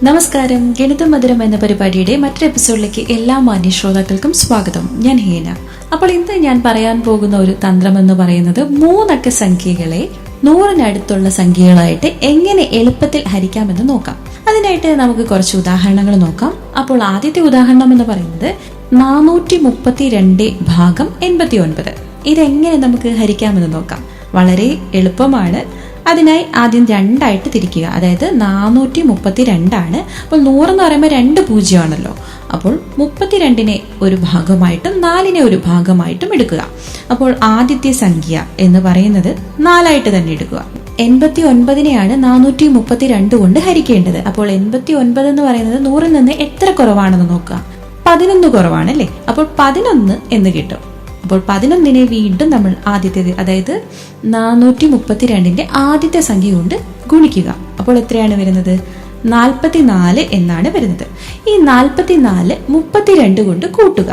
നമസ്കാരം. ഗണിതം മധുരം എന്ന പരിപാടിയുടെ മറ്റൊരു എപ്പിസോഡിലേക്ക് എല്ലാ മാന്യ ശ്രോതാക്കൾക്കും സ്വാഗതം. ഞാൻ ഹീന. അപ്പോൾ ഇന്ന് ഞാൻ പറയാൻ പോകുന്ന ഒരു തന്ത്രം എന്ന് പറയുന്നത് 3 അക്ക സംഖ്യകളെ 100-നടുത്തുള്ള സംഖ്യകളായിട്ട് എങ്ങനെ എളുപ്പത്തിൽ ഹരിക്കാമെന്ന് നോക്കാം. അതിനായിട്ട് നമുക്ക് കുറച്ച് ഉദാഹരണങ്ങൾ നോക്കാം. അപ്പോൾ ആദ്യത്തെ ഉദാഹരണം എന്ന് പറയുന്നത് 432 ഭാഗം 89. ഇതെങ്ങനെ നമുക്ക് ഹരിക്കാമെന്ന് നോക്കാം. വളരെ എളുപ്പമാണ്. അതിനായി ആദ്യം 2 തിരിക്കുക. അതായത് 432 അപ്പോൾ 100 എന്ന് പറയുമ്പോൾ 2 പൂജ്യമാണല്ലോ. അപ്പോൾ 32 ഒരു ഭാഗമായിട്ടും 4 ഒരു ഭാഗമായിട്ടും എടുക്കുക. അപ്പോൾ ആദ്യത്തെ സംഖ്യ എന്ന് പറയുന്നത് 4 തന്നെ എടുക്കുക. 89 432 കൊണ്ട് ഹരിക്കേണ്ടത്. അപ്പോൾ 89 എന്ന് പറയുന്നത് 100-ൽ നിന്ന് എത്ര കുറവാണെന്ന് നോക്കുക. 11 കുറവാണല്ലേ. അപ്പോൾ 11 എന്ന് കിട്ടും. അപ്പോൾ 11-നെ വീണ്ടും നമ്മൾ ആദ്യത്തേത്, അതായത് 432 ആദ്യത്തെ സംഖ്യ കൊണ്ട് ഗുണിക്കുക. അപ്പോൾ എത്രയാണ് വരുന്നത്? 44 എന്നാണ് വരുന്നത്. ഈ 44 32 കൊണ്ട് കൂട്ടുക.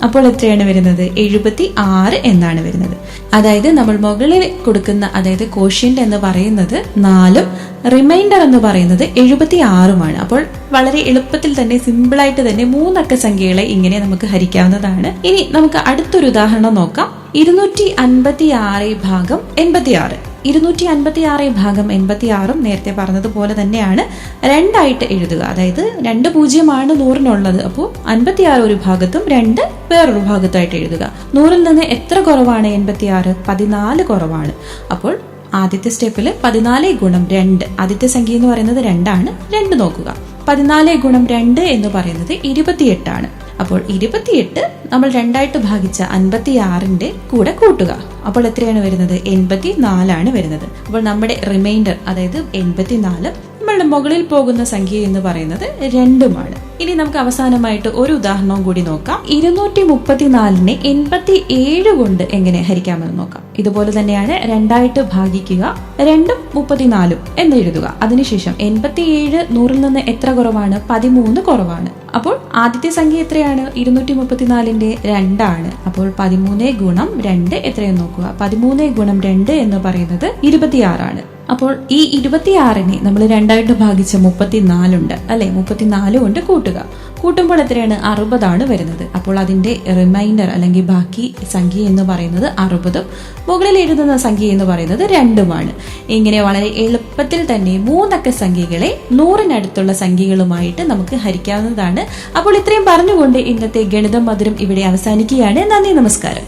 അപ്പോൾ എത്രയാണ് വരുന്നത്? 76 എന്നാണ് വരുന്നത്. അതായത് നമ്മൾ മുകളിൽ കൊടുക്കുന്ന, അതായത് കോഷ്യന്റ് എന്ന് പറയുന്നത് 4-ഉം റിമൈൻഡർ എന്ന് പറയുന്നത് 76-ഉമാണ്. അപ്പോൾ വളരെ എളുപ്പത്തിൽ തന്നെ, സിമ്പിളായിട്ട് തന്നെ 3 അക്ക സംഖ്യകളെ ഇങ്ങനെ നമുക്ക് ഹരിക്കാവുന്നതാണ്. ഇനി നമുക്ക് അടുത്തൊരു ഉദാഹരണം നോക്കാം. 256 ഭാഗം 86. 256 ഭാഗം 86 നേരത്തെ പറഞ്ഞതുപോലെ തന്നെയാണ് 2 എഴുതുക. അതായത് 2 പൂജ്യമാണ് 100-നുള്ളത്. അപ്പോൾ 56 ഒരു ഭാഗത്തും 2 വേറൊരു ഭാഗത്തായിട്ട് എഴുതുക. 100-ൽ നിന്ന് എത്ര കുറവാണ് 86? 14 കുറവാണ്. അപ്പോൾ ആദ്യത്തെ സ്റ്റെപ്പിൽ 14 ഗുണം 2, ആദ്യത്തെ സംഖ്യ എന്ന് പറയുന്നത് 2 ആണ്. 2 നോക്കുക. 14 ഗുണം 2 എന്ന് പറയുന്നത് 28 ആണ്. അപ്പോൾ 28 നമ്മൾ 2 ഭാഗിച്ച 56-ന്റെ കൂടെ കൂട്ടുക. അപ്പോൾ എത്രയാണ് വരുന്നത്? 84 വരുന്നത്. അപ്പോൾ നമ്മുടെ റിമൈൻഡർ, അതായത് 84, നമ്മളുടെ മുകളിൽ പോകുന്ന സംഖ്യ എന്ന് പറയുന്നത് 2-ഉമാണ്. ഇനി നമുക്ക് അവസാനമായിട്ട് ഒരു ഉദാഹരണവും കൂടി നോക്കാം. 234-നെ 87 കൊണ്ട് എങ്ങനെ ഹരിക്കാമെന്ന് നോക്കാം. ഇതുപോലെ തന്നെയാണ് 2 ഭാഗിക്കുക, 2-ഉം 34 എന്ന് എഴുതുക. അതിനുശേഷം 87 100-ൽ നിന്ന് എത്ര കുറവാണ്? 13 കുറവാണ്. അപ്പോൾ ആദ്യത്തെ സംഖ്യ എത്രയാണ്? 234-ന്റെ 2 ആണ്. അപ്പോൾ 13 ഗുണം 2 എത്രയെന്ന് നോക്കുക. 13 ഗുണം 2 എന്ന് പറയുന്നത് 26 ആണ്. അപ്പോൾ ഈ 26-നെ നമ്മൾ 2 ഭാഗിച്ച 34 ഉണ്ട് അല്ലെ, 34 കൊണ്ട് കൂട്ടുക. കൂട്ടുമ്പോൾ എത്രയാണ്? 60 വരുന്നത്. അപ്പോൾ അതിന്റെ റിമൈൻഡർ അല്ലെങ്കിൽ ബാക്കി സംഖ്യ എന്ന് പറയുന്നത് 60-ഉം മുകളിൽ എഴുതുന്ന സംഖ്യ എന്ന് പറയുന്നത് 2-ഉമാണ്. ഇങ്ങനെ വളരെ എളുപ്പത്തിൽ തന്നെ 3 അക്ക സംഖ്യകളെ 100-നടുത്തുള്ള സംഖ്യകളുമായിട്ട് നമുക്ക് ഹരിക്കാവുന്നതാണ്. അപ്പോൾ ഇത്രയും പറഞ്ഞുകൊണ്ട് ഇന്നത്തെ ഗണിതം മധുരം ഇവിടെ അവസാനിക്കുകയാണ്. നന്ദി, നമസ്കാരം.